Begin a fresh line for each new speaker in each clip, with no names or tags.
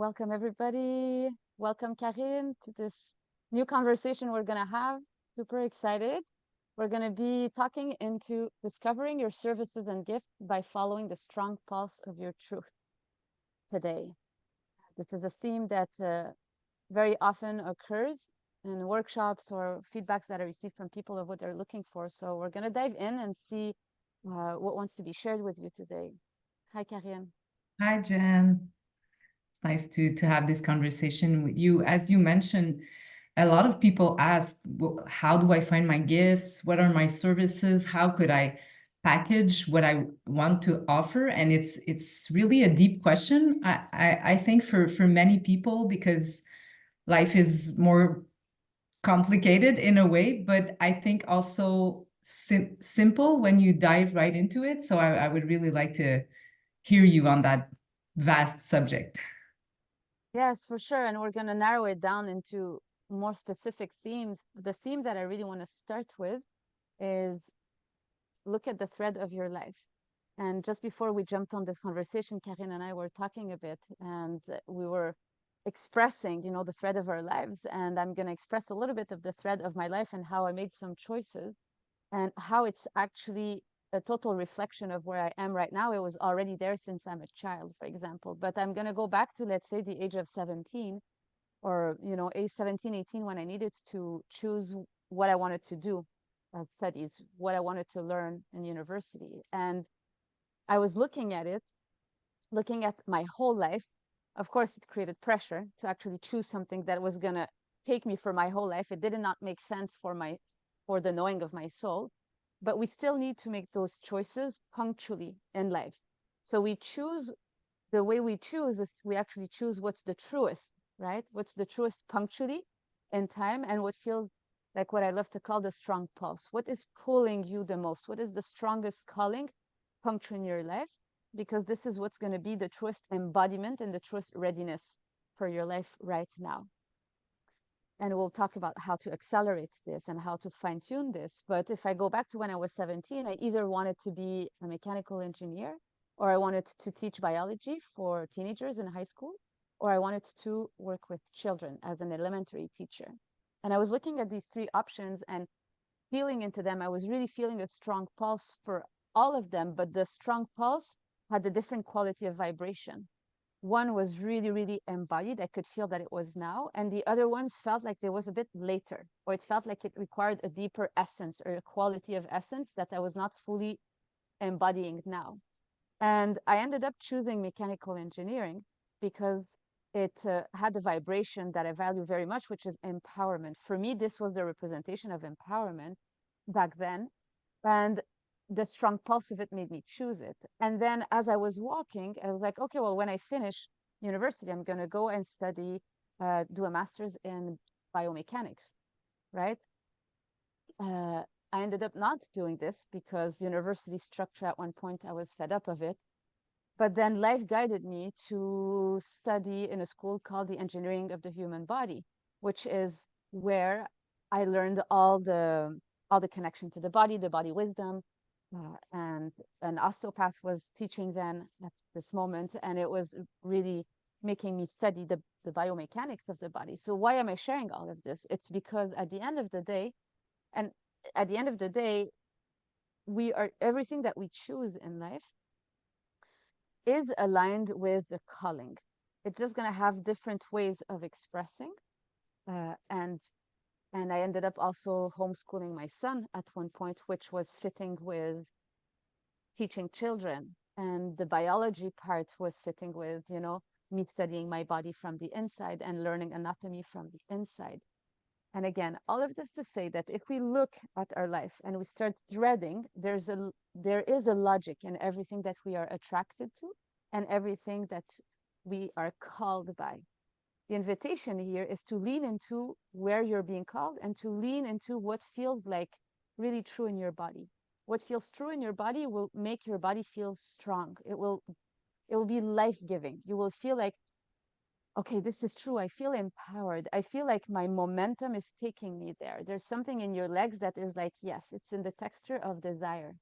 Welcome, everybody. Welcome, Karine, to this new conversation we're going to have. Super excited. We're going to be talking into discovering your services and gifts by following the strong pulse of your truth today. This is a theme that very often occurs in workshops or feedbacks that I receive from people of what they're looking for. So we're going to dive in and see what wants to be shared with you today. Hi, Karine.
Hi, Jen. It's nice to have this conversation with you. As you mentioned, a lot of people ask, well, how do I find my gifts? What are my services? How could I package what I want to offer? And it's really a deep question. I think for many people, because life is more complicated in a way, but I think also simple when you dive right into it. So I would really like to hear you on that vast subject.
Yes, for sure. And we're going to narrow it down into more specific themes. The theme that I really want to start with is look at the thread of your life. And just before we jumped on this conversation, Karine and I were talking a bit, and we were expressing, the thread of our lives. And I'm going to express a little bit of the thread of my life and how I made some choices and how it's actually a total reflection of where I am right now. It was already there since I'm a child, for example. But I'm going to go back to, let's say, the age of 17 or, age 17, 18, when I needed to choose what I wanted to do as studies, what I wanted to learn in university. And I was looking at it, looking at my whole life. Of course, it created pressure to actually choose something that was going to take me for my whole life. It did not make sense for the knowing of my soul, but we still need to make those choices punctually in life. So we choose the way we choose is we actually choose what's the truest, right? What's the truest punctually in time and what feels like what I love to call the strong pulse. What is pulling you the most? What is the strongest calling puncture in your life? Because this is what's going to be the truest embodiment and the truest readiness for your life right now. And we'll talk about how to accelerate this and how to fine tune this. But if I go back to when I was 17, I either wanted to be a mechanical engineer, or I wanted to teach biology for teenagers in high school, or I wanted to work with children as an elementary teacher. And I was looking at these three options and feeling into them. I was really feeling a strong pulse for all of them, but the strong pulse had a different quality of vibration. One was really, really embodied. I could feel that it was now. And the other ones felt like there was a bit later, or it felt like it required a deeper essence or a quality of essence that I was not fully embodying now. And I ended up choosing mechanical engineering because it had a vibration that I value very much, which is empowerment. For me, this was the representation of empowerment back then. And the strong pulse of it made me choose it. And then as I was walking, I was like, okay, well, when I finish university, I'm going to go and study, do a master's in biomechanics, right? I ended up not doing this because university structure at one point, I was fed up of it. But then life guided me to study in a school called the Engineering of the Human Body, which is where I learned all the connection to the body wisdom, and an osteopath was teaching then at this moment, and it was really making me study the biomechanics of the body. So why am I sharing all of this? It's because at the end of the day, and at the end of the day, we are everything that we choose in life is aligned with the calling. It's just going to have different ways of expressing. Uh, and and I ended up also homeschooling my son at one point, which was fitting with teaching children. And the biology part was fitting with, me studying my body from the inside and learning anatomy from the inside. And again, all of this to say that if we look at our life and we start threading, there is a logic in everything that we are attracted to and everything that we are called by. The invitation here is to lean into where you're being called and to lean into what feels like really true in your body. What feels true in your body will make your body feel strong. It will be life-giving. You will feel like, okay, this is true. I feel empowered. I feel like my momentum is taking me there. There's something in your legs that is like, yes, it's in the texture of desire.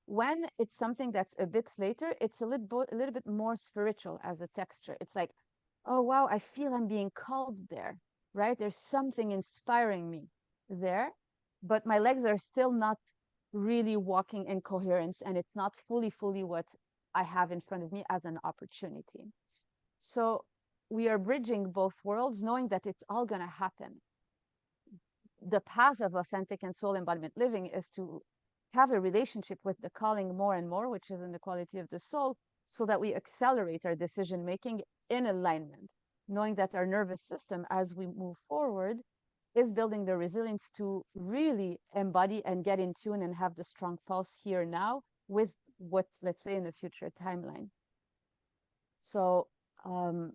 When it's something that's a bit later, it's a little bit more spiritual as a texture. It's like, oh wow, I feel I'm being called there, right? There's something inspiring me there, but my legs are still not really walking in coherence, and it's not fully what I have in front of me as an opportunity. So we are bridging both worlds, knowing that it's all going to happen. The path of authentic and soul embodiment living is to have a relationship with the calling more and more, which is in the quality of the soul, so that we accelerate our decision making in alignment, knowing that our nervous system, as we move forward, is building the resilience to really embody and get in tune and have the strong pulse here now with what, let's say, in the future timeline. So, um,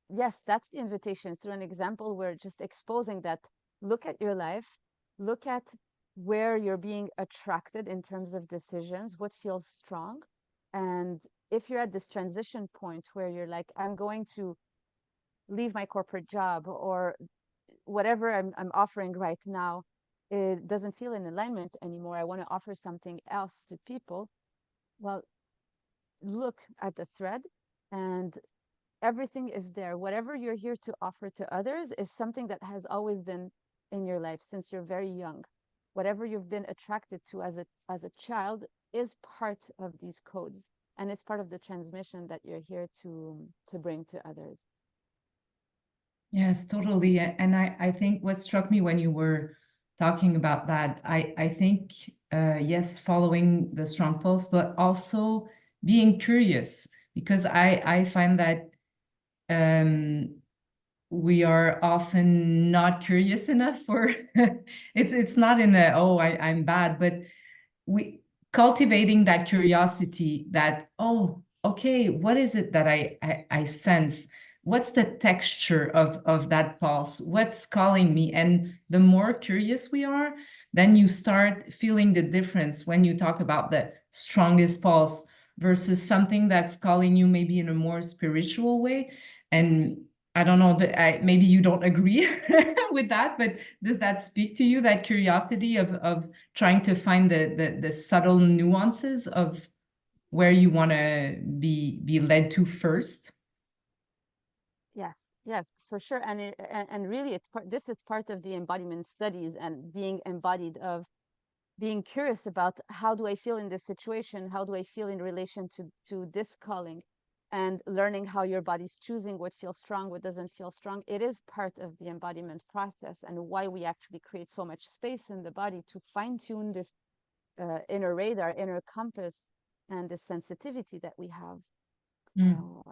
yes, that's the invitation. Through an example, we're just exposing that. Look at your life, look at where you're being attracted in terms of decisions, what feels strong. And if you're at this transition point where you're like, I'm going to leave my corporate job, or whatever I'm offering right now, it doesn't feel in alignment anymore. I want to offer something else to people. Well, look at the thread, and everything is there. Whatever you're here to offer to others is something that has always been in your life since you're very young. Whatever you've been attracted to as a child is part of these codes, and it's part of the transmission that you're here to bring to others.
Yes, totally. And I think what struck me when you were talking about that, I think, yes, following the strong pulse, but also being curious, because I find that um, we are often not curious enough for it's not in a, oh, I'm bad, but we cultivating that curiosity that, oh, okay, what is it that I sense, what's the texture of that pulse, what's calling me? And the more curious we are, then you start feeling the difference when you talk about the strongest pulse versus something that's calling you maybe in a more spiritual way. And I don't know that maybe you don't agree with that, but does that speak to you, that curiosity of trying to find the subtle nuances of where you want to be led to first?
Yes, yes, for sure. And really, it's part. This is part of the embodiment studies and being embodied, of being curious about how do I feel in this situation? How do I feel in relation to this calling? And learning how your body's choosing what feels strong, what doesn't feel strong. It is part of the embodiment process, and why we actually create so much space in the body to fine tune this inner radar, inner compass, and the sensitivity that we have.
Mm,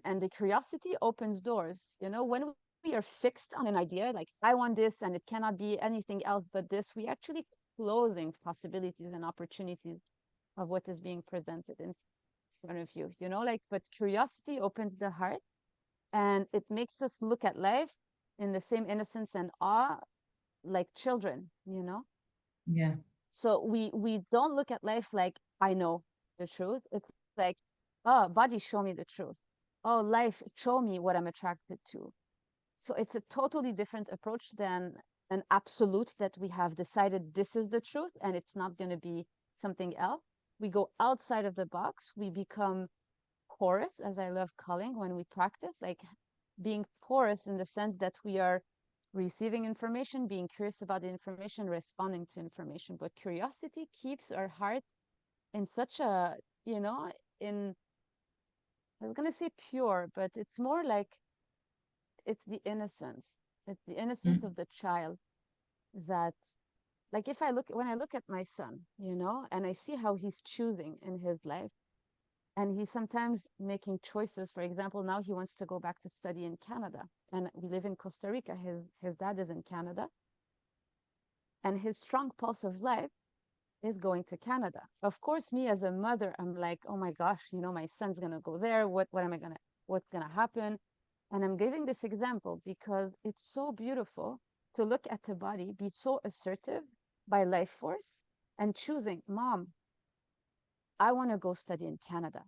And the curiosity opens doors. When we are fixed on an idea, like I want this and it cannot be anything else but this, we actually closing possibilities and opportunities of what is being presented in front of you. But curiosity opens the heart, and it makes us look at life in the same innocence and awe, like children.
yeah.
So we don't look at life like I know the truth. It's like, oh, body, show me the truth. Oh, life, show me what I'm attracted to. So it's a totally different approach than an absolute that we have decided this is the truth and it's not going to be something else. We go outside of the box. We become porous, as I love calling when we practice, like being porous in the sense that we are receiving information, being curious about the information, responding to information. But curiosity keeps our heart in such a, you know, in, I was going to say pure, but it's more like it's the innocence. It's the innocence
Mm,
of the child that, like, when I look at my son, and I see how he's choosing in his life, and he's sometimes making choices. For example, now he wants to go back to study in Canada, and we live in Costa Rica. His dad is in Canada, and his strong pulse of life is going to Canada. Of course, me as a mother, I'm like, oh my gosh, my son's gonna go there. What am I gonna what's gonna happen? And I'm giving this example because it's so beautiful to look at a body be so assertive by life force and choosing, mom, I want to go study in Canada.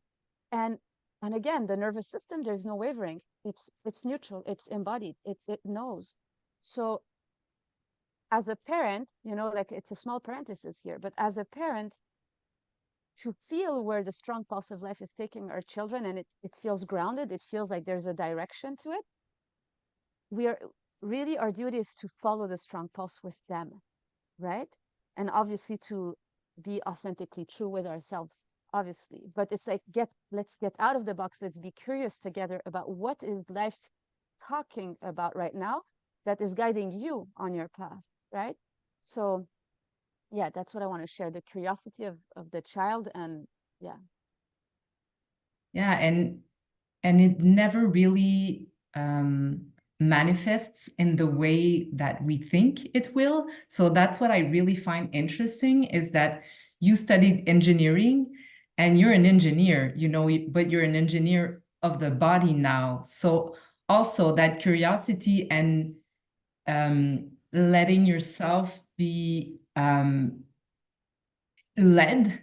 And and again, the nervous system, there's no wavering. It's neutral, it's embodied, it knows. So as a parent, like, it's a small parenthesis here, but as a parent, to feel where the strong pulse of life is taking our children, and it feels grounded, it feels like there's a direction to it. we are really, our duty is to follow the strong pulse with them, right? And obviously to be authentically true with ourselves, obviously. But it's like, let's get out of the box. Let's be curious together about what is life talking about right now that is guiding you on your path, right? So yeah, that's what I want to share, the curiosity of the child. And yeah.
Yeah, and it never really manifests in the way that we think it will. So that's what I really find interesting, is that you studied engineering and you're an engineer, you know, but you're an engineer of the body now. So also that curiosity and letting yourself be led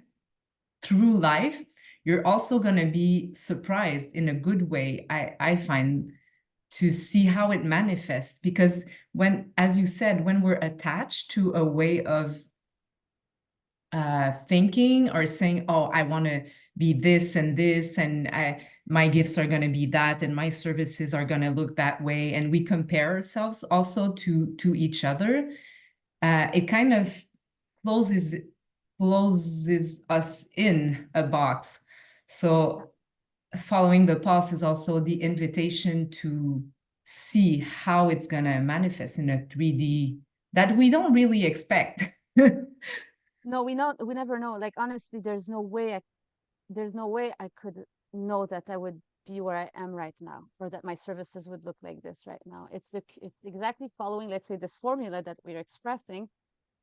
through life, you're also going to be surprised in a good way, I find, to see how it manifests. Because when, as you said, when we're attached to a way of thinking or saying, oh, I want to be this and this, and my gifts are going to be that, and my services are going to look that way, and we compare ourselves also to each other, it kind of closes closes us in a box. So following the pulse is also the invitation to see how it's going to manifest in a 3D that we don't really expect.
No, we never know. Like honestly, there's no way I could know that I would be where I am right now, or that my services would look like this right now. It's exactly following, let's say, this formula that we're expressing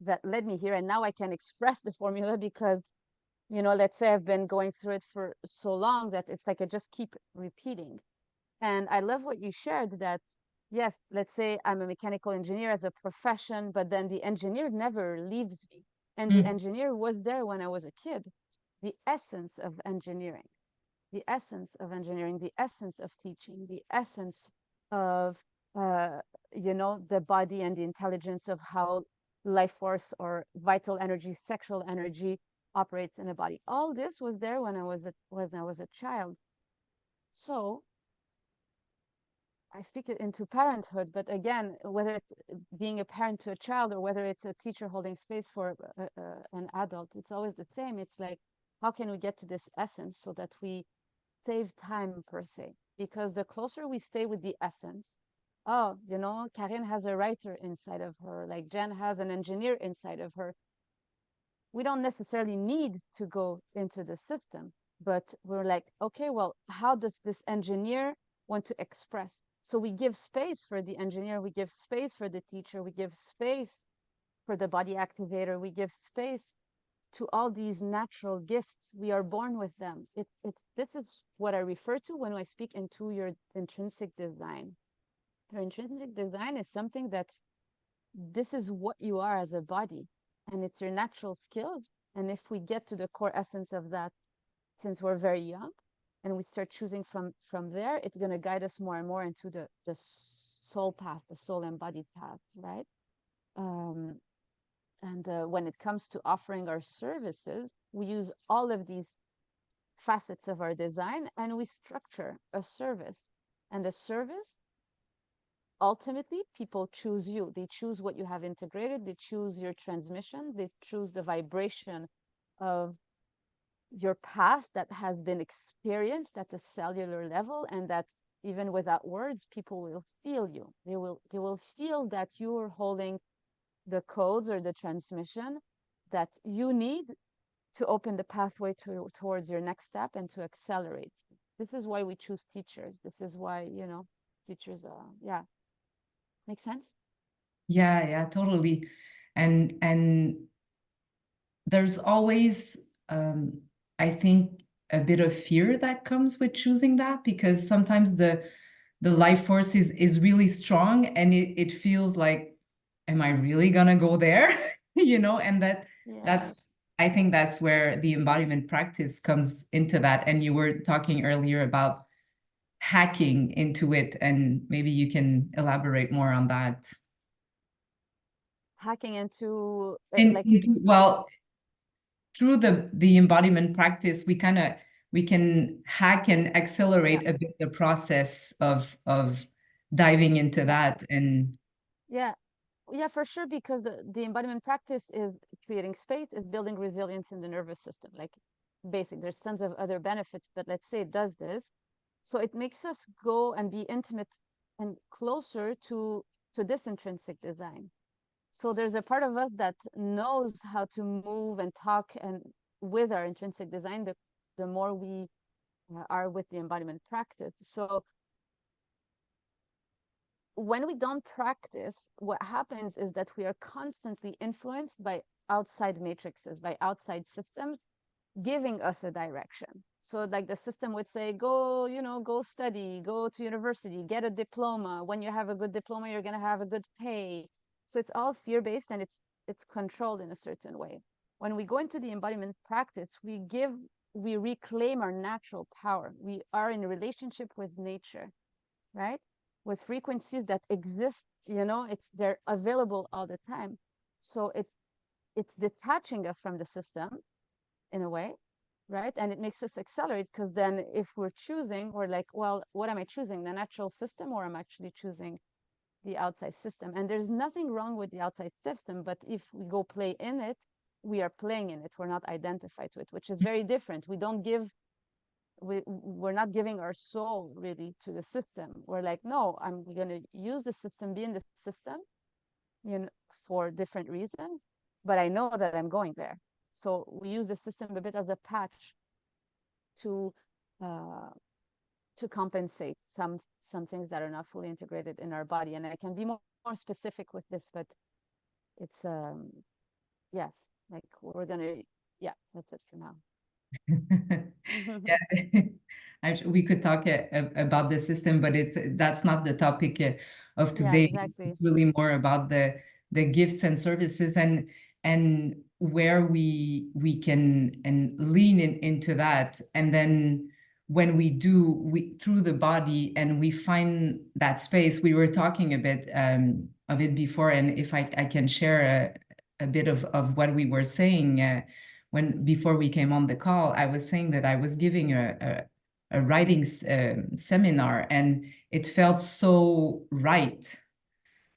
that led me here, and now I can express the formula because, let's say I've been going through it for so long that it's like I just keep repeating. And I love what you shared, that yes, let's say I'm a mechanical engineer as a profession, but then the engineer never leaves me. And the
Mm.
engineer was there when I was a kid. The essence of engineering, the essence of engineering, the essence of teaching, the essence of, uh, the body and the intelligence of how life force or vital energy, sexual energy operates in a body. All this was there when I was a child. So I speak it into parenthood, but again, whether it's being a parent to a child or whether it's a teacher holding space for an adult, it's always the same. It's like, how can we get to this essence so that we save time per se? Because the closer we stay with the essence, oh, Karine has a writer inside of her, like Jen has an engineer inside of her. We don't necessarily need to go into the system, but we're like, okay, well, how does this engineer want to express? So we give space for the engineer, we give space for the teacher, we give space for the body activator, we give space to all these natural gifts. We are born with them. This is what I refer to when I speak into your intrinsic design. Your intrinsic design is something that this is what you are as a body, and it's your natural skills. And if we get to the core essence of that since we're very young, and we start choosing from there, it's going to guide us more and more into the soul path, the soul embodied path, right? um, and when it comes to offering our services, we use all of these facets of our design and we structure a service. And a service, ultimately, people choose you. They choose what you have integrated, they choose your transmission, they choose the vibration of your path that has been experienced at a cellular level, and that even without words, people will feel you. They will feel that you're holding the codes or the transmission that you need to open the pathway towards your next step and to accelerate. This is why we choose teachers. This is why, teachers, yeah. Make sense?
Yeah, yeah, totally. And there's always, I think, a bit of fear that comes with choosing that, because sometimes the life force is really strong, and it feels like, am I really gonna go there? And
Yes.
that's, I think that's where the embodiment practice comes into that. And you were talking earlier about hacking into it, and maybe you can elaborate more on that.
Hacking into like,
Well, through the embodiment practice, we can hack and
yeah,
accelerate a bit the process of diving into
Yeah.
that. And
Yeah. Yeah, for sure, because the embodiment practice is creating space, is building resilience in the nervous system. Like basic, there's tons of other benefits, but let's say it does this. So it makes us go and be intimate and closer to this intrinsic design. So there's a part of us that knows how to move and talk and with our intrinsic design, the more we are with the embodiment practice. So when we don't practice, what happens is that we are constantly influenced by outside matrices, by outside systems, giving us a direction. So like the system would say, go, go study, go to university, get a diploma. When you have a good diploma, you're going to have a good pay. So it's all fear-based, and it's controlled in a certain way. When we go into the embodiment practice, we reclaim our natural power. We are in a relationship with nature, right? With frequencies that exist, they're available all the time. So it's detaching us from the system in a way, right? And it makes us accelerate, because then if we're choosing, we're like, well, what am I choosing? The natural system, or I'm actually choosing the outside system? And there's nothing wrong with the outside system, but if we go play in it, we are playing in it. We're not identified to it, which is very different. We're not giving our soul really to the system. We're like, no, I'm going to use the system, be in the system, you know, for different reasons, but I know that I'm going there. So we use the system a bit as a patch to uh, to compensate some things that are not fully integrated in our body. And I can be more specific with this, but it's yes, like we're gonna, yeah, that's it for now.
yeah, we could talk about the system, but that's not the topic of
Yeah,
today.
exactly.
It's really more about the gifts and services, and where we can and lean into that. And then when we do, we through the body, and we find that space. We were talking a bit of it before, and if I can share a bit of what we were saying. When before we came on the call, I was saying that I was giving a writing seminar, and it felt so right.
Yes.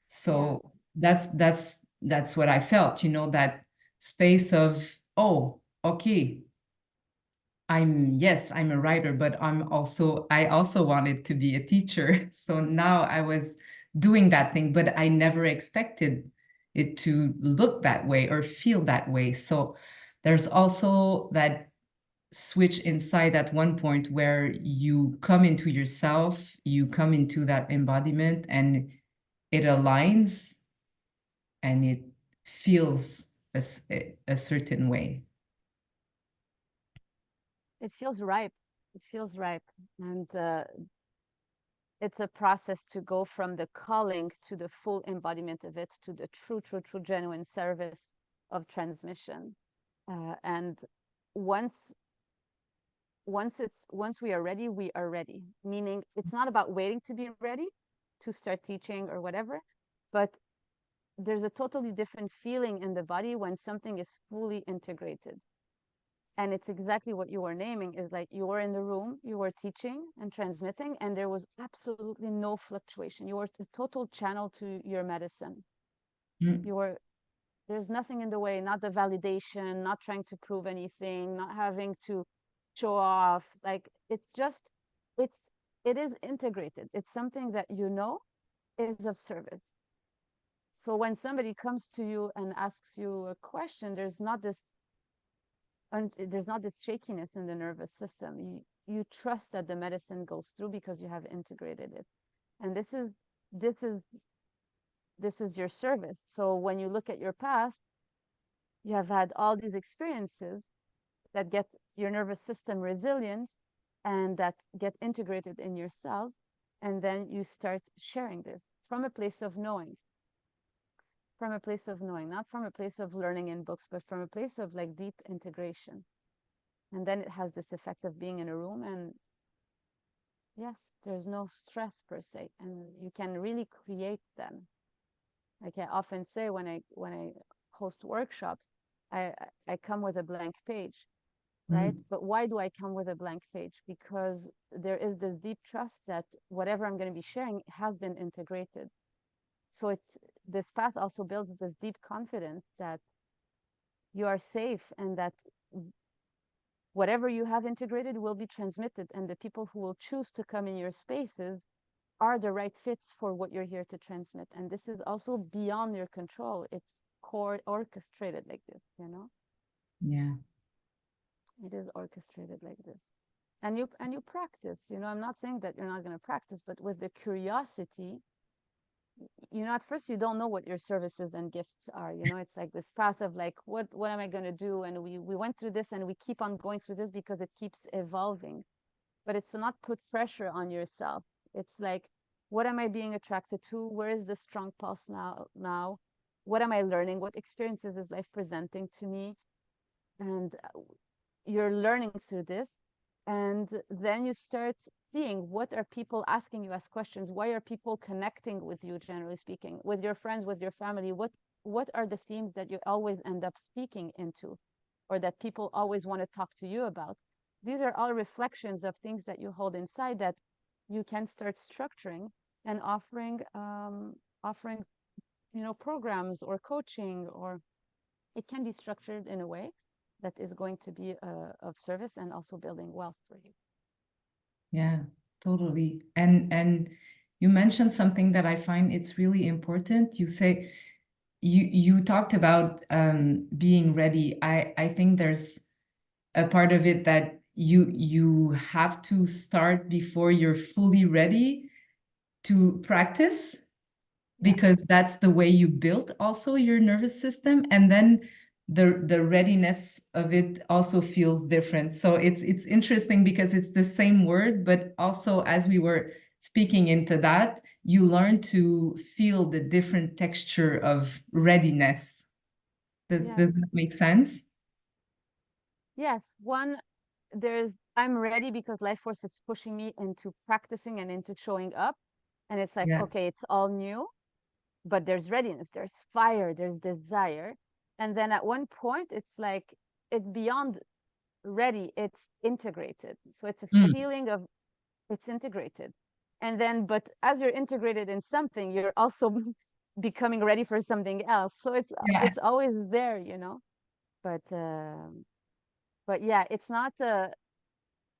So that's what I felt, that space of, oh, okay, I'm a writer, but I also wanted to be a teacher. So now I was doing that thing, but I never expected it to look that way or feel that way. So there's also that switch inside at one point where you come into yourself, you come into that embodiment, and it aligns and it feels a certain way.
It feels ripe. It feels ripe. And it's a process to go from the calling to the full embodiment of it, to the true, genuine service of transmission. And once once we are ready. Meaning, it's not about waiting to be ready to start teaching or whatever, but there's a totally different feeling in the body when something is fully integrated. And it's exactly what you were naming, is like you were in the room, you were teaching and transmitting, and there was absolutely no fluctuation. You were a total channel to your medicine.
Mm.
You were There's nothing in the way, not the validation, not trying to prove anything, not having to show off. Like it's it is integrated. It's something that is of service. So when somebody comes to you and asks you a question, there's not this shakiness in the nervous system. You trust that the medicine goes through because you have integrated it. And this is this is your service. So when you look at your past, you have had all these experiences that get your nervous system resilient and that get integrated in your cells. And then you start sharing this from a place of knowing, not from a place of learning in books, but from a place of like deep integration. And then it has this effect of being in a room, and yes, there's no stress per se, and you can really create them. Like I often say when I host workshops, I come with a blank page. right? But why do I come with a blank page? Because there is this deep trust that whatever I'm going to be sharing has been integrated. So this path also builds this deep confidence that you are safe and that whatever you have integrated will be transmitted, and the people who will choose to come in your spaces are the right fits for what you're here to transmit. And this is also beyond your control. It's core orchestrated like this, you know?
Yeah.
It is orchestrated like this. And you practice, you know, I'm not saying that you're not going to practice, but with the curiosity, you know, at first you don't know what your services and gifts are, you know, it's like this path of like, what am I going to do? And we went through this and we keep on going through this because it keeps evolving. But it's to not put pressure on yourself. It's like, what am I being attracted to? Where is the strong pulse now? What am I learning? What experiences is life presenting to me? And you're learning through this. And then you start seeing, what are people asking you as questions? Why are people connecting with you, generally speaking, with your friends, with your family? What are the themes that you always end up speaking into, or that people always want to talk to you about? These are all reflections of things that you hold inside that you can start structuring and offering, you know, programs or coaching, or it can be structured in a way that is going to be of service and also building wealth for you.
Yeah, totally. And you mentioned something that I find it's really important. You say you talked about being ready. I think there's a part of it that you have to start before you're fully ready to practice,
Yeah.
because that's the way you built also your nervous system, and then the readiness of it also feels different. So it's interesting because it's the same word, but also as we were speaking into that, you learn to feel the different texture of readiness. Does
Yes.
that make sense?
Yes. I'm ready because life force is pushing me into practicing and into showing up. And it's like,
Yeah.
okay, it's all new, but there's readiness, there's fire, there's desire. And then at one point, it's like, it's beyond ready, it's integrated. So it's a
Mm.
feeling of it's integrated. And then, but as you're integrated in something, you're also becoming ready for something else. So
Yeah.
it's always there, you know. But yeah, it's not the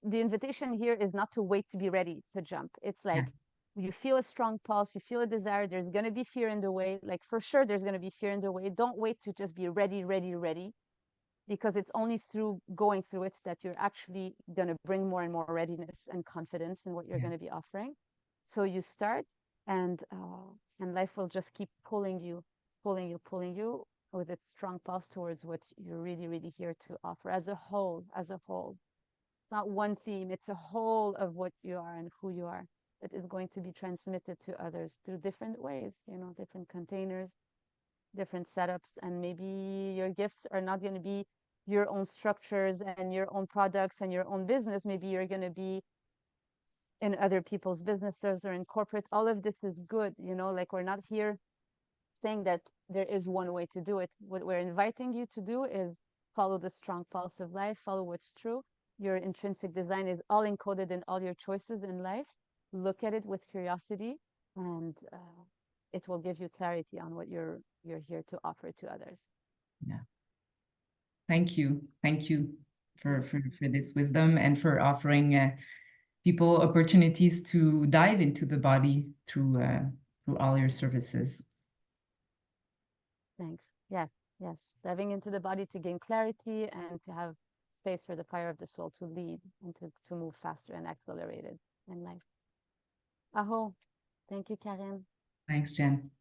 invitation here is not to wait to be ready to jump. It's
Yeah.
like you feel a strong pulse, you feel a desire. There's going to be fear in the way. Like for sure, there's going to be fear in the way. Don't wait to just be ready, ready, ready, because it's only through going through it that you're actually going to bring more and more readiness and confidence in what you're
Yeah.
going to be offering. So you start, and life will just keep pulling you with its strong pulse towards what you're really, really here to offer as a whole, as a whole. It's not one theme, it's a whole of what you are and who you are that is going to be transmitted to others through different ways, you know, different containers, different setups. And maybe your gifts are not going to be your own structures and your own products and your own business. Maybe you're going to be in other people's businesses or in corporate. All of this is good, you know, like we're not here saying that there is one way to do it. What we're inviting you to do is follow the strong pulse of life, follow what's true. Your intrinsic design is all encoded in all your choices in life. Look at it with curiosity, and it will give you clarity on what you're here to offer to others.
Yeah. Thank you. Thank you for this wisdom and for offering people opportunities to dive into the body through all your services.
Thanks. Yes, yes. Diving into the body to gain clarity and to have space for the fire of the soul to lead and to move faster and accelerated in life. Aho. Thank you, Karen.
Thanks, Jen.